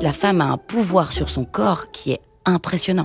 La femme a un pouvoir sur son corps qui est impressionnant.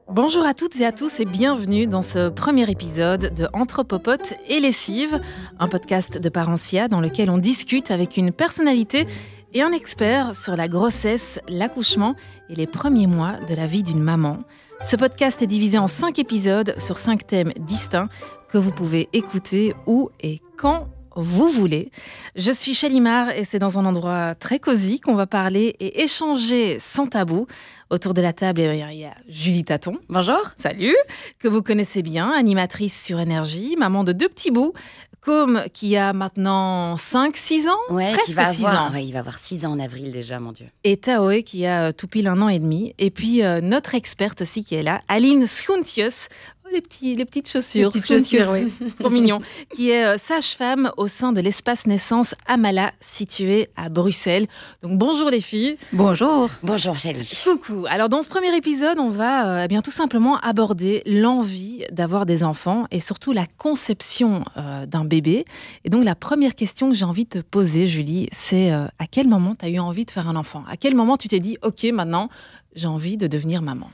Bonjour à toutes et à tous et bienvenue dans ce premier épisode de Entre popote et lessive, un podcast de Parentia dans lequel on discute avec une personnalité et un expert sur la grossesse, l'accouchement et les premiers mois de la vie d'une maman. Ce podcast est divisé en 5 épisodes sur 5 thèmes distincts que vous pouvez écouter où et quand vous voulez. Je suis Chalimar et c'est dans un endroit très cosy qu'on va parler et échanger sans tabou. Autour de la table, il y a Julie Taton. Bonjour. Salut. Que vous connaissez bien, animatrice sur Énergie, maman de 2 petits bouts. Côme qui a maintenant 5-6 ans, presque 6 ans. Ouais, il va avoir 6 ans en avril déjà, mon Dieu. Et Taoé qui a tout pile 1 an et demi. Et puis notre experte aussi qui est là, Aline Schountius. Les petites chaussures. Les petites chaussures, oui. Trop mignon. Qui est sage-femme au sein de l'espace naissance Amala, situé à Bruxelles. Donc bonjour les filles. Bonjour. Bonjour Chélie. Coucou. Alors dans ce premier épisode, on va tout simplement aborder l'envie d'avoir des enfants et surtout la conception d'un bébé. Et donc la première question que j'ai envie de te poser, Julie, c'est à quel moment tu as eu envie de faire un enfant ? À quel moment tu t'es dit, ok, maintenant j'ai envie de devenir maman ?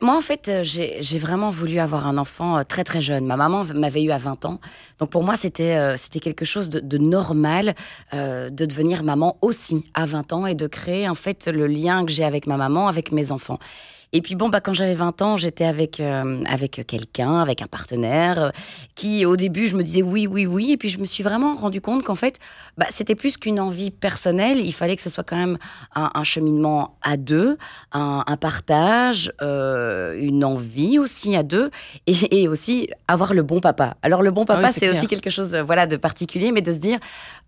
Moi, en fait, j'ai vraiment voulu avoir un enfant très, très jeune. Ma maman m'avait eu à 20 ans. Donc, pour moi, c'était quelque chose de normal de devenir maman aussi à 20 ans et de créer, en fait, le lien que j'ai avec ma maman, avec mes enfants. Et puis quand j'avais 20 ans, j'étais avec quelqu'un, avec un partenaire, qui au début, je me disais oui. Et puis je me suis vraiment rendu compte qu'en fait, c'était plus qu'une envie personnelle. Il fallait que ce soit quand même un cheminement à deux, un partage, une envie aussi à deux, et aussi avoir le bon papa. Alors le bon papa, c'est aussi quelque chose de particulier, mais de se dire,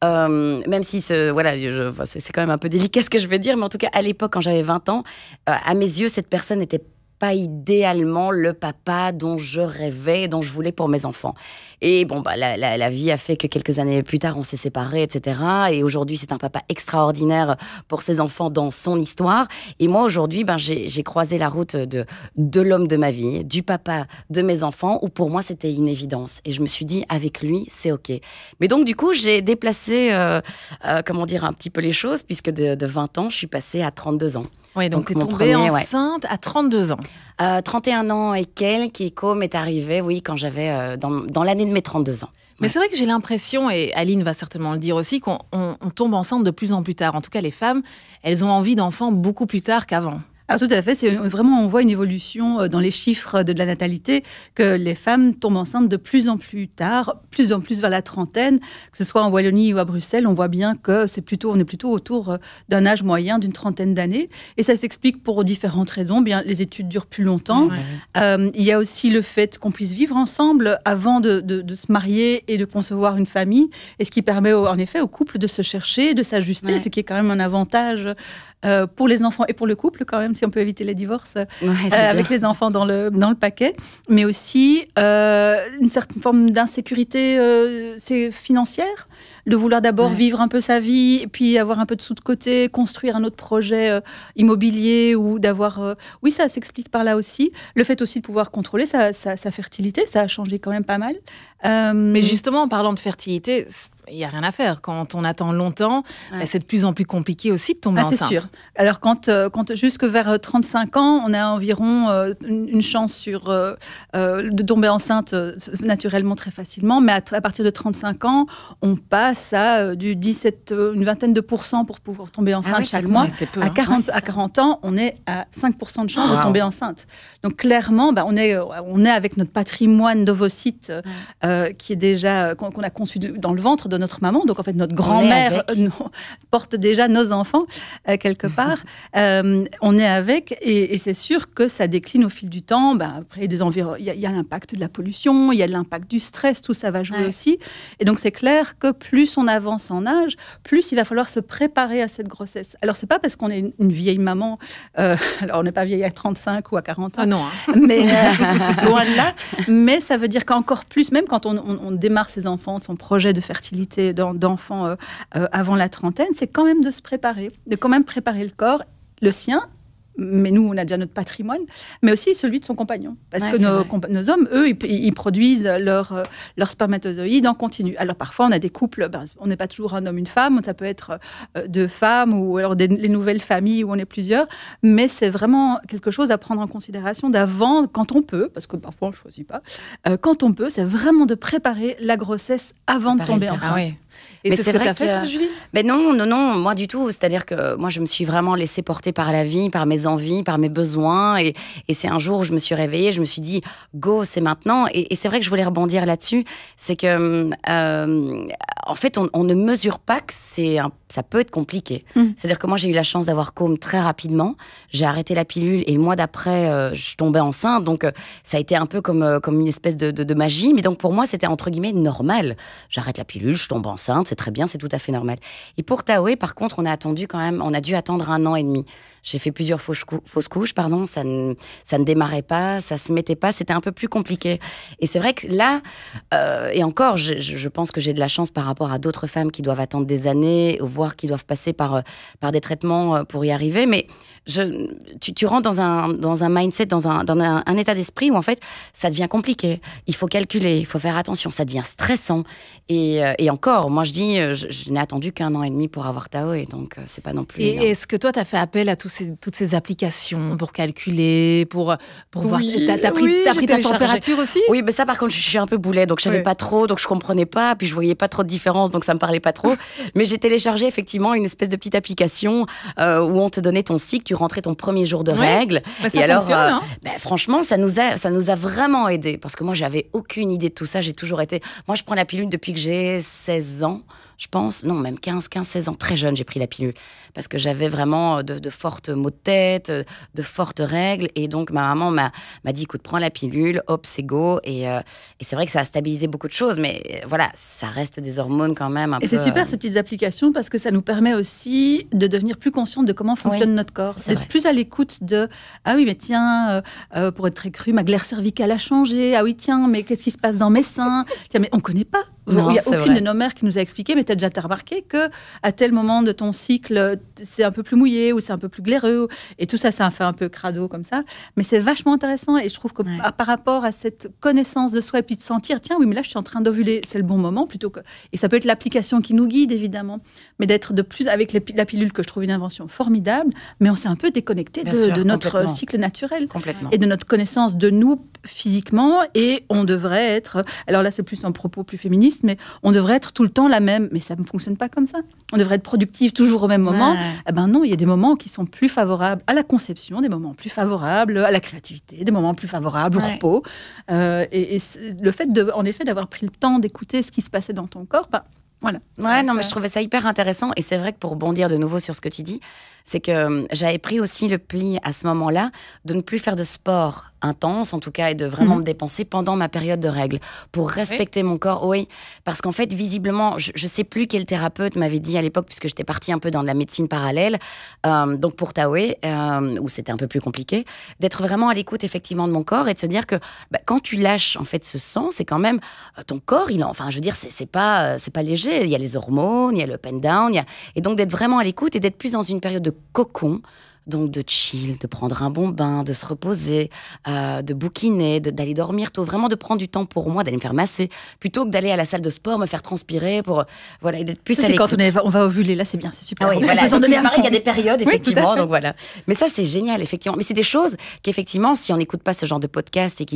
même si c'est quand même un peu délicat ce que je vais dire, mais en tout cas, à l'époque, quand j'avais 20 ans, à mes yeux, cette personne n'était pas idéalement le papa dont je rêvais, dont je voulais pour mes enfants. Et la vie a fait que quelques années plus tard, on s'est séparés, etc. Et aujourd'hui, c'est un papa extraordinaire pour ses enfants dans son histoire. Et moi, aujourd'hui, j'ai croisé la route de l'homme de ma vie, du papa de mes enfants, où pour moi, c'était une évidence. Et je me suis dit, avec lui, c'est OK. Mais donc, du coup, j'ai déplacé, un petit peu les choses, puisque de 20 ans, je suis passée à 32 ans. Oui, donc tu es tombée enceinte à 32 ans. 31 ans et quelques, et Com est arrivé, quand j'avais dans l'année de mes 32 ans. Mais c'est vrai que j'ai l'impression, et Aline va certainement le dire aussi, qu'on tombe enceinte de plus en plus tard. En tout cas, les femmes, elles ont envie d'enfants beaucoup plus tard qu'avant. Alors tout à fait, on voit une évolution dans les chiffres de la natalité, que les femmes tombent enceintes de plus en plus tard, plus en plus vers la trentaine, que ce soit en Wallonie ou à Bruxelles, on voit bien que on est plutôt autour d'un âge moyen d'une 30aine d'années, et ça s'explique pour différentes raisons. Bien, les études durent plus longtemps. Il y a aussi le fait qu'on puisse vivre ensemble avant de se marier et de concevoir une famille, et ce qui permet en effet au couple de se chercher, de s'ajuster, ce qui est quand même un avantage pour les enfants et pour le couple quand même, si on peut éviter les divorces avec les enfants dans le paquet, mais aussi une certaine forme d'insécurité financière, de vouloir d'abord vivre un peu sa vie, et puis avoir un peu de sous de côté, construire un autre projet immobilier, ou d'avoir... ça s'explique par là aussi. Le fait aussi de pouvoir contrôler sa fertilité, ça a changé quand même pas mal. Mais justement, en parlant de fertilité, il n'y a rien à faire. Quand on attend longtemps, c'est de plus en plus compliqué aussi de tomber enceinte. C'est sûr. Alors, quand jusque vers 35 ans, on a environ une chance de tomber enceinte naturellement très facilement, mais à partir de 35 ans, on passe à une vingtaine de pourcents pour pouvoir tomber enceinte chaque mois. Peu, à 40 ans, on est à 5% de chance de tomber enceinte. Donc, clairement, on est avec notre patrimoine d'ovocytes qui est déjà, qu'on a conçu dans le ventre de notre maman. Donc, en fait, notre grand-mère porte déjà nos enfants, quelque part. On est avec, et c'est sûr que ça décline au fil du temps. Après, il y a l'impact de la pollution, il y a l'impact du stress, tout ça va jouer aussi. Et donc, c'est clair que plus on avance en âge, plus il va falloir se préparer à cette grossesse. Alors, c'est pas parce qu'on est une vieille maman, alors on n'est pas vieille à 35 ou à 40 ans. Ah non, mais loin de là. Mais ça veut dire qu'encore plus, même quand on démarre ses enfants, son projet de fertilité d'enfants avant la trentaine, c'est quand même de se préparer, de quand même préparer le corps, le sien mais nous, on a déjà notre patrimoine, mais aussi celui de son compagnon. Parce que nos hommes, eux, ils produisent leur spermatozoïdes en continu. Alors parfois, on a des couples, on n'est pas toujours un homme, une femme, ça peut être 2 femmes, ou alors les nouvelles familles où on est plusieurs, mais c'est vraiment quelque chose à prendre en considération d'avant, quand on peut, parce que parfois on ne choisit pas, quand on peut, c'est vraiment de préparer la grossesse avant de tomber enceinte. Ah oui. Et c'est ce que tu as fait, toi, Julie ? Mais non, moi du tout. C'est-à-dire que moi, je me suis vraiment laissée porter par la vie, par mes envies, par mes besoins. Et c'est un jour où je me suis réveillée, je me suis dit, go, c'est maintenant. Et c'est vrai que je voulais rebondir là-dessus. C'est que, en fait, on ne mesure pas que ça peut être compliqué. C'est-à-dire que moi, j'ai eu la chance d'avoir Côme très rapidement. J'ai arrêté la pilule et le mois d'après, je tombais enceinte. Donc, ça a été un peu comme une espèce de magie. Mais donc, pour moi, c'était entre guillemets normal. J'arrête la pilule, je tombe enceinte, c'est très bien, c'est tout à fait normal. Et pour Taoué, par contre, on a dû attendre 1 an et demi. J'ai fait plusieurs fausses couches, ça ne démarrait pas, ça se mettait pas, c'était un peu plus compliqué. Et c'est vrai que là, et encore, je pense que j'ai de la chance par rapport à d'autres femmes qui doivent attendre des années, voire qui doivent passer par des traitements pour y arriver. Mais tu rentres dans un mindset, dans un état d'esprit où en fait, ça devient compliqué. Il faut calculer, il faut faire attention, ça devient stressant. Et encore, moi je dis, je n'ai attendu qu'1 an et demi pour avoir Taoué, donc c'est pas non plus. Et est-ce que toi, tu as fait appel à toutes ces applications pour calculer, pour voir. T'as pris ta température aussi ? Oui, mais ça, par contre, je suis un peu boulet, donc je savais pas trop, donc je comprenais pas, puis je voyais pas trop de différence, donc ça me parlait pas trop. Mais j'ai téléchargé effectivement une espèce de petite application où on te donnait ton cycle, tu rentrais ton premier jour de règles. Bah, ça fonctionne, hein. Franchement, ça nous a vraiment aidé, parce que moi, j'avais aucune idée de tout ça. J'ai toujours été. Moi, je prends la pilule depuis que j'ai 16 ans. Je pense, non, même 15-16 ans, très jeune, j'ai pris la pilule. Parce que j'avais vraiment de fortes maux de tête, de fortes règles. Et donc, ma maman m'a dit, écoute, prends la pilule, hop, c'est go. Et c'est vrai que ça a stabilisé beaucoup de choses. Mais voilà, ça reste des hormones quand même un peu... Et c'est super, ces petites applications, parce que ça nous permet aussi de devenir plus consciente de comment fonctionne notre corps. D'être plus à l'écoute de, ah oui, mais tiens, pour être très cru, ma glaire cervicale a changé. Ah oui, tiens, mais qu'est-ce qui se passe dans mes seins ? Tiens, mais on ne connaît pas. Non, il n'y a aucune de nos mères qui nous a expliqué, mais tu as déjà remarqué qu'à tel moment de ton cycle, c'est un peu plus mouillé ou c'est un peu plus glaireux. Et tout ça, ça fait un peu crado comme ça. Mais c'est vachement intéressant. Et je trouve que par rapport à cette connaissance de soi et puis de sentir, tiens, oui, mais là, je suis en train d'ovuler, c'est le bon moment plutôt que... Et ça peut être l'application qui nous guide, évidemment. Mais d'être de plus avec la pilule, que je trouve une invention formidable, mais on s'est un peu déconnecté de notre cycle naturel. Complètement. Et de notre connaissance de nous physiquement. Et on devrait être... Alors là, c'est plus un propos plus féministe, mais on devrait être tout le temps la même. Mais ça ne fonctionne pas comme ça. On devrait être productive toujours au même moment. Eh ben non, il y a des moments qui sont plus favorables à la conception, des moments plus favorables à la créativité, des moments plus favorables au repos. Et le fait, en effet, d'avoir pris le temps d'écouter ce qui se passait dans ton corps, voilà. Ouais, non, mais je trouvais ça hyper intéressant. Et c'est vrai que pour rebondir de nouveau sur ce que tu dis, c'est que j'avais pris aussi le pli à ce moment-là de ne plus faire de sport intense, en tout cas, et de vraiment me dépenser pendant ma période de règles pour respecter mon corps. Oui, parce qu'en fait, visiblement, je sais plus quel thérapeute m'avait dit à l'époque, puisque j'étais partie un peu dans de la médecine parallèle, donc pour Taoué, où c'était un peu plus compliqué, d'être vraiment à l'écoute effectivement de mon corps et de se dire que quand tu lâches en fait ce sang, c'est quand même ton corps, enfin, je veux dire, c'est pas léger. Il y a les hormones, il y a le up and down, et donc d'être vraiment à l'écoute et d'être plus dans une période de cocon. Donc de chill, de prendre un bon bain, de se reposer, de bouquiner, d'aller dormir tôt, vraiment de prendre du temps pour moi, d'aller me faire masser, plutôt que d'aller à la salle de sport, me faire transpirer pour et d'être plus à l'écoute. C'est quand on va ovuler, là c'est bien, c'est super. Ah oui, voilà. Donc, il paraît qu'il y a des périodes, effectivement, donc voilà. Mais ça, c'est génial, effectivement. Mais c'est des choses qu'effectivement, si on n'écoute pas ce genre de podcast et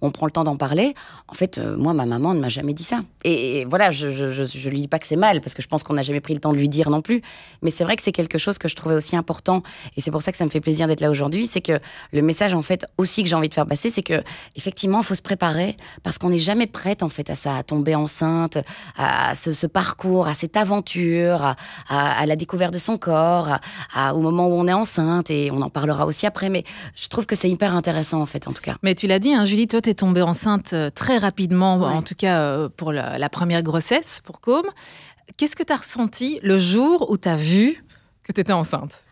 on prend le temps d'en parler, en fait, moi, ma maman ne m'a jamais dit ça. Et voilà, je lui dis pas que c'est mal, parce que je pense qu'on n'a jamais pris le temps de lui dire non plus. Mais c'est vrai que c'est quelque chose que je trouvais aussi important. Et c'est pour ça que ça me fait plaisir d'être là aujourd'hui, c'est que le message en fait aussi que j'ai envie de faire passer, c'est que effectivement, il faut se préparer parce qu'on n'est jamais prête en fait à ça, à tomber enceinte, à ce parcours, à cette aventure, à la découverte de son corps, au moment où on est enceinte, et on en parlera aussi après. Mais je trouve que c'est hyper intéressant en fait, en tout cas. Mais tu l'as dit, hein, Julie, toi, t'es tombée enceinte très rapidement, en tout cas pour la première grossesse, pour Côme. Qu'est-ce que t'as ressenti le jour où t'as vu que t'étais enceinte ?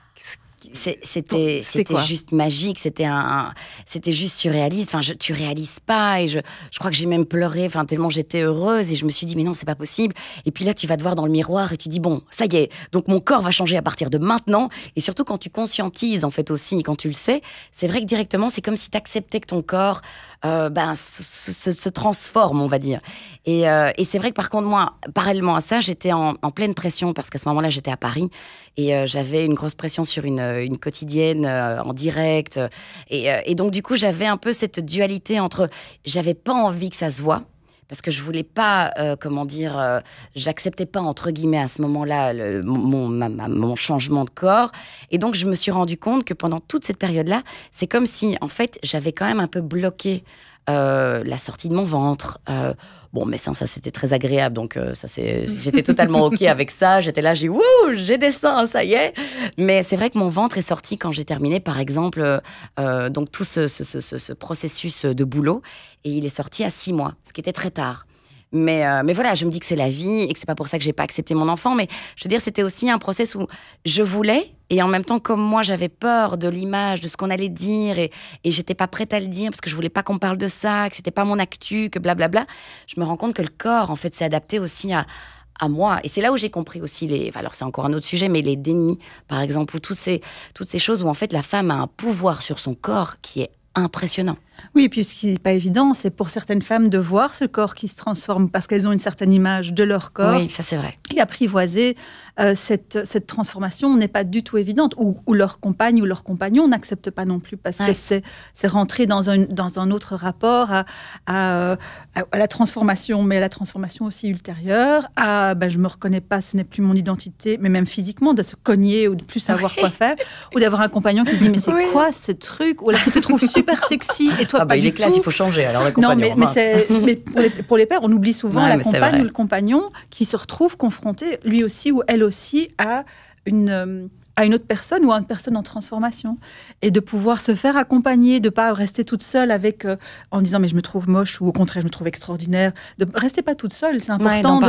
C'était juste magique, c'était juste surréaliste. Enfin, tu réalises pas, et je crois que j'ai même pleuré, enfin tellement j'étais heureuse, et je me suis dit mais non, c'est pas possible. Et puis là, tu vas te voir dans le miroir et tu dis bon, ça y est, donc mon corps va changer à partir de maintenant. Et surtout quand tu conscientises en fait aussi, quand tu le sais, c'est vrai que directement c'est comme si tu acceptais que ton corps se transforme, on va dire. Et c'est vrai que par contre moi, parallèlement à ça, j'étais en pleine pression parce qu'à ce moment-là j'étais à Paris et j'avais une grosse pression sur une quotidienne en direct et donc du coup j'avais un peu cette dualité entre j'avais pas envie que ça se voit parce que je voulais pas, j'acceptais pas entre guillemets à ce moment-là mon changement de corps, et donc je me suis rendu compte que pendant toute cette période-là, c'est comme si en fait j'avais quand même un peu bloqué la sortie de mon ventre. Bon, mes seins, ça c'était très agréable, donc j'étais totalement ok avec ça. J'étais là, j'ai des seins, ça y est. Mais c'est vrai que mon ventre est sorti quand j'ai terminé, par exemple, donc tout ce processus de boulot, et il est sorti à 6 mois, ce qui était très tard. Mais voilà, je me dis que c'est la vie et que c'est pas pour ça que j'ai pas accepté mon enfant. Mais je veux dire, c'était aussi un process où je voulais, et en même temps, comme moi, j'avais peur de l'image, de ce qu'on allait dire, et j'étais pas prête à le dire parce que je voulais pas qu'on parle de ça, que c'était pas mon actu, que blablabla. Je me rends compte que le corps, en fait, s'est adapté aussi à moi. Et c'est là où j'ai compris aussi alors c'est encore un autre sujet, mais les dénis, par exemple, ou toutes ces choses où en fait la femme a un pouvoir sur son corps qui est impressionnant. Oui, et puis ce qui n'est pas évident, c'est pour certaines femmes de voir ce corps qui se transforme parce qu'elles ont une certaine image de leur corps. Oui, ça c'est vrai. Et apprivoiser cette transformation n'est pas du tout évidente. Ou leur compagne ou leur compagnon n'accepte pas non plus parce que c'est rentrer dans un autre rapport à la transformation, mais à la transformation aussi ultérieure, je ne me reconnais pas, ce n'est plus mon identité, mais même physiquement, de se cogner ou de plus savoir quoi faire, ou d'avoir un compagnon qui dit mais c'est quoi ce truc, ou alors qui te trouve super sexy et toi pas il du est classe, tout. il faut changer alors le compagnon. Non, mais pour les pères, on oublie souvent la compagne ou le compagnon qui se retrouve confronté lui aussi ou elle aussi à une autre personne ou à une personne en transformation, et de pouvoir se faire accompagner, de ne pas rester toute seule en disant mais je me trouve moche, ou au contraire je me trouve extraordinaire, de rester pas toute seule, c'est important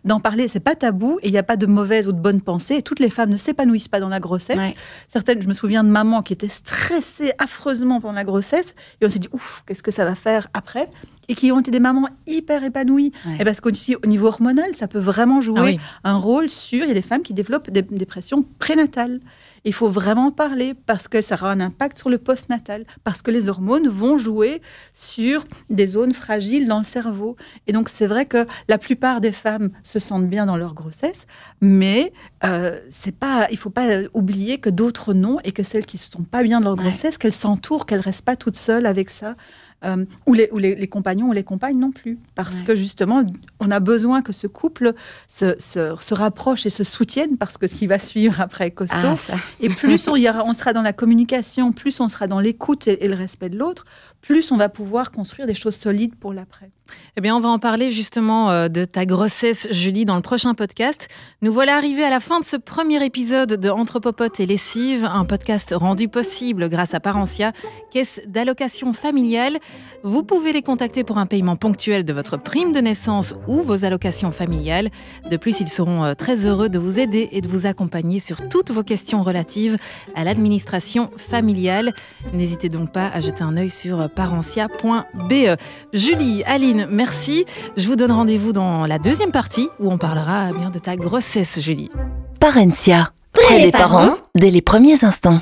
d'en parler, c'est pas tabou, et il n'y a pas de mauvaise ou de bonne pensée, et toutes les femmes ne s'épanouissent pas dans la grossesse. Certaines, je me souviens de mamans qui étaient stressées affreusement pendant la grossesse, et on s'est dit ouf, qu'est-ce que ça va faire après, et qui ont été des mamans hyper épanouies. Et parce qu'au niveau hormonal, ça peut vraiment jouer un rôle sur... Il y a des femmes qui développent des dépressions prénatales. Il faut vraiment parler parce que ça aura un impact sur le postnatal, parce que les hormones vont jouer sur des zones fragiles dans le cerveau. Et donc, c'est vrai que la plupart des femmes se sentent bien dans leur grossesse, mais il ne faut pas oublier que d'autres non, et que celles qui ne se sentent pas bien dans leur grossesse, qu'elles s'entourent, qu'elles ne restent pas toutes seules avec ça. Ou les compagnons ou les compagnes non plus. Parce que justement, on a besoin que ce couple se rapproche et se soutienne, parce que ce qui va suivre après est costaud. Et plus on sera dans la communication, plus on sera dans l'écoute et le respect de l'autre, plus on va pouvoir construire des choses solides pour l'après. Eh bien, on va en parler justement de ta grossesse, Julie, dans le prochain podcast. Nous voilà arrivés à la fin de ce premier épisode de Entre Popote et Lessive, un podcast rendu possible grâce à Parentia, caisse d'allocation familiale. Vous pouvez les contacter pour un paiement ponctuel de votre prime de naissance ou vos allocations familiales. De plus, ils seront très heureux de vous aider et de vous accompagner sur toutes vos questions relatives à l'administration familiale. N'hésitez donc pas à jeter un œil sur parentia.be. Julie, Aline, merci. Je vous donne rendez-vous dans la deuxième partie où on parlera bien de ta grossesse, Julie. Parentia, près des parents dès les premiers instants.